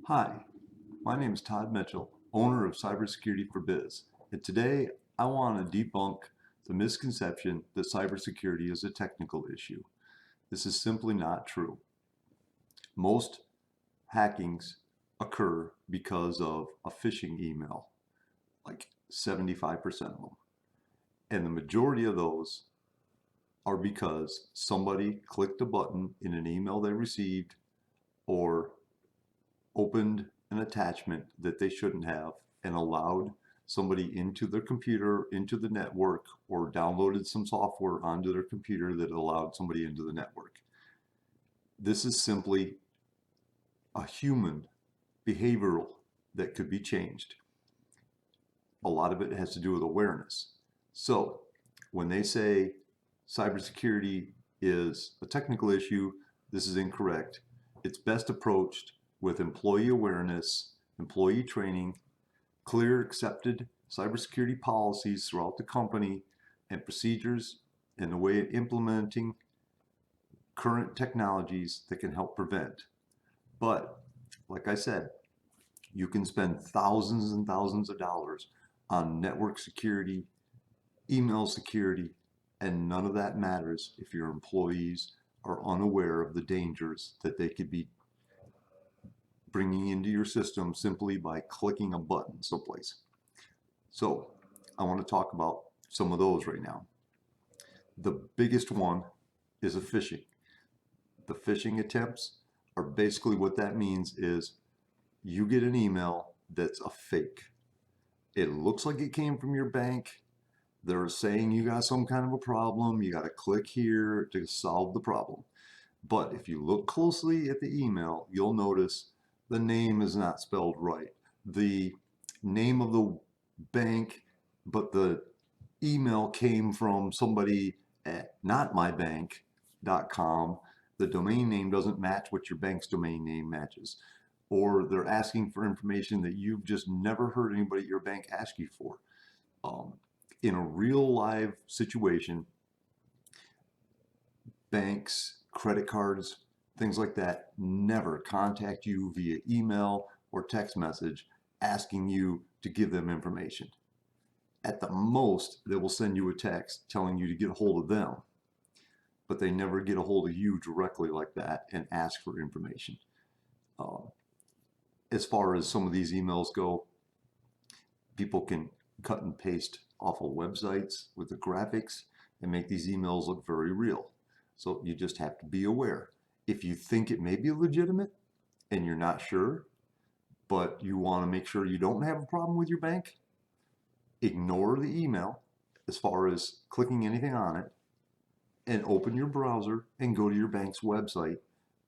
Hi, my name is Todd Mitchell, owner of Cybersecurity for Biz, and today I want to debunk the misconception that cybersecurity is a technical issue. This is simply not true. Most hackings occur because of a phishing email, like 75% of them. And the majority of those are because somebody clicked a button in an email they received or opened an attachment that they shouldn't have and allowed somebody into their computer, into the network, or downloaded some software onto their computer that allowed somebody into the network. This is simply a human behavioral that could be changed. A lot of it has to do with awareness. So when they say cybersecurity is a technical issue, this is incorrect. It's best approached with employee awareness, employee training, clear accepted cybersecurity policies throughout the company, and procedures and the way of implementing current technologies that can help prevent. But like I said, you can spend thousands and thousands of dollars on network security, email security, and none of that matters if your employees are unaware of the dangers that they could be bringing into your system simply by clicking a button someplace. So I want to talk about some of those right now. The biggest one is a phishing. The phishing attempts are basically what that means is you get an email that's a fake. It looks like it came from your bank. They're saying you got some kind of a problem. You got to click here to solve the problem. But if you look closely at the email, you'll notice the name is not spelled right. The name of the bank, but the email came from somebody at notmybank.com. The domain name doesn't match what your bank's domain name matches. Or they're asking for information that you've just never heard anybody at your bank ask you for. In a real live situation, banks, credit cards, things like that never contact you via email or text message asking you to give them information. At the most, they will send you a text telling you to get a hold of them, but they never get a hold of you directly like that and ask for information. As far as some of these emails go, people can cut and paste off of websites with the graphics and make these emails look very real. So you just have to be aware. If you think it may be legitimate and you're not sure, but you want to make sure you don't have a problem with your bank, ignore the email as far as clicking anything on it and open your browser and go to your bank's website.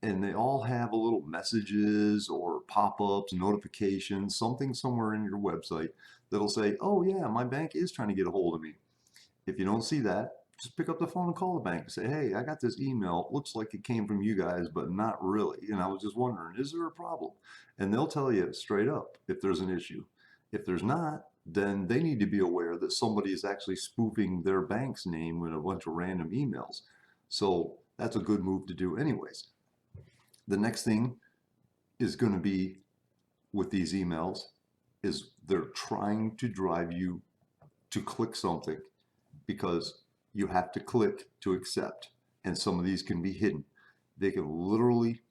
And they all have a little messages or pop-ups, notifications, something somewhere in your website that'll say, oh yeah, my bank is trying to get a hold of me. If you don't see that, just pick up the phone and call the bank and say, hey, I got this email. It looks like it came from you guys, but not really. And I was just wondering, is there a problem? And they'll tell you straight up if there's an issue. If there's not, then they need to be aware that somebody is actually spoofing their bank's name with a bunch of random emails. So that's a good move to do anyways. The next thing is going to be with these emails is they're trying to drive you to click something because you have to click to accept. And some of these can be hidden. They can literally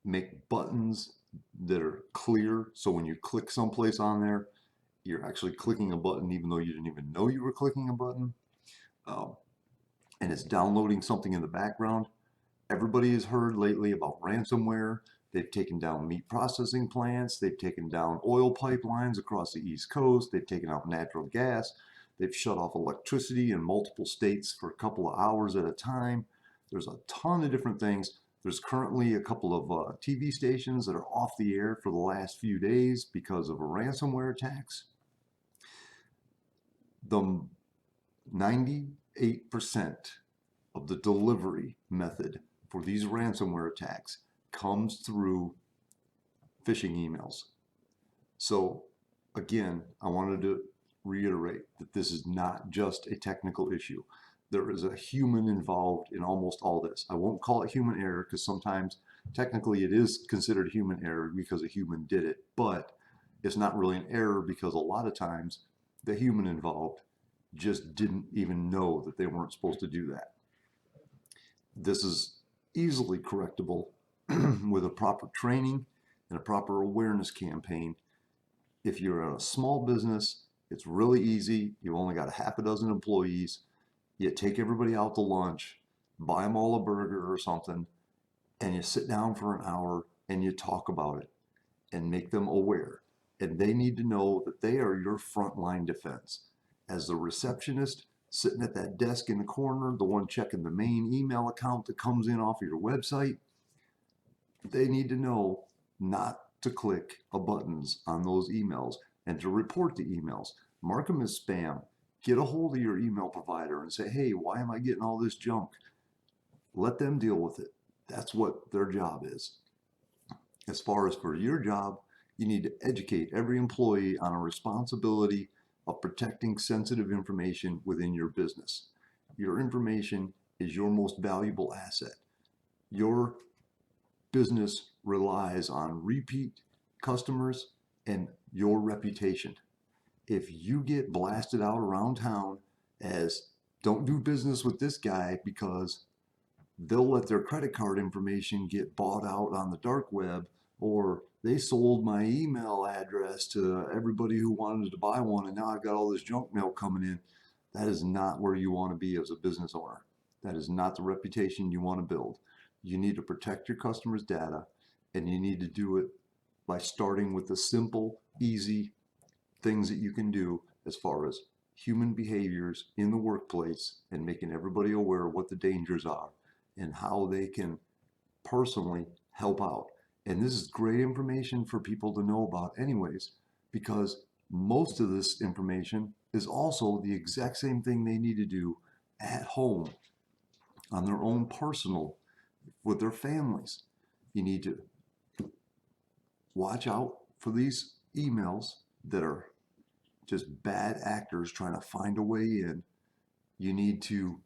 make buttons that are clear. So when you click someplace on there, you're actually clicking a button even though you didn't even know you were clicking a button. And it's downloading something in the background. Everybody has heard lately about ransomware. They've taken down meat processing plants. They've taken down oil pipelines across the East Coast. They've taken out natural gas. They've shut off electricity in multiple states for a couple of hours at a time. There's a ton of different things. There's currently a couple of TV stations that are off the air for the last few days because of ransomware attacks. The 98% of the delivery method for these ransomware attacks comes through phishing emails. So again, I wanted to reiterate that this is not just a technical issue. there is a human involved in almost all this. I won't call it human error because sometimes technically it is considered human error because a human did it, but it's not really an error because a lot of times the human involved just didn't even know that they weren't supposed to do that. This is easily correctable with a proper training and a proper awareness campaign. If you're a small business, it's really easy. You've only got a half a dozen employees. You take everybody out to lunch, buy them all a burger or something, and you sit down for an hour and you talk about it and make them aware. And they need to know that they are your frontline defense. As the receptionist sitting at that desk in the corner, the one checking the main email account that comes in off of your website, they need to know not to click buttons on those emails and to report the emails. Mark them as spam. Get a hold of your email provider and say, hey, why am I getting all this junk? Let them deal with it. That's what their job is. As far as for your job, you need to educate every employee on a responsibility of protecting sensitive information within your business. Your information is your most valuable asset. Your business relies on repeat customers and your reputation. If you get blasted out around town as don't do business with this guy because they'll let their credit card information get bought out on the dark web, or they sold my email address to everybody who wanted to buy one and now I've got all this junk mail coming in, that is not where you want to be as a business owner. That is not the reputation you want to build. You need to protect your customers' data, and you need to do it by starting with the simple, easy things that you can do as far as human behaviors in the workplace and making everybody aware of what the dangers are and how they can personally help out. And this is great information for people to know about anyways, because most of this information is also the exact same thing they need to do at home on their own personal with their families. You need to watch out for these emails that are just bad actors trying to find a way in. You need to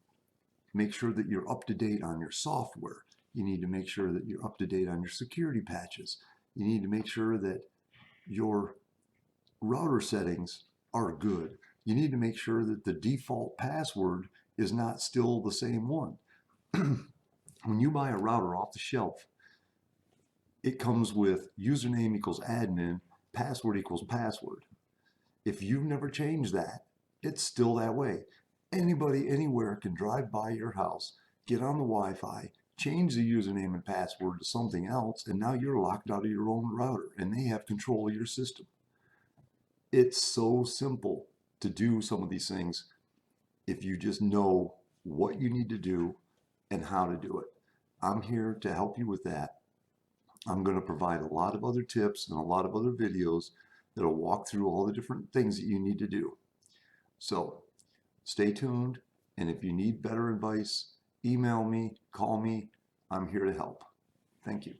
make sure that you're up to date on your software. You need to make sure that you're up to date on your security patches. You need to make sure that your router settings are good. You need to make sure that the default password is not still the same one. When you buy a router off the shelf, it comes with username equals admin, password equals password. If you've never changed that, it's still that way. Anybody anywhere can drive by your house, get on the Wi-Fi, change the username and password to something else, and now you're locked out of your own router and they have control of your system. It's so simple to do some of these things if you just know what you need to do and how to do it. I'm here to help you with that. I'm going to provide a lot of other tips and a lot of other videos that'll walk through all the different things that you need to do. So stay tuned, and if you need better advice, email me, call me. I'm here to help. Thank you.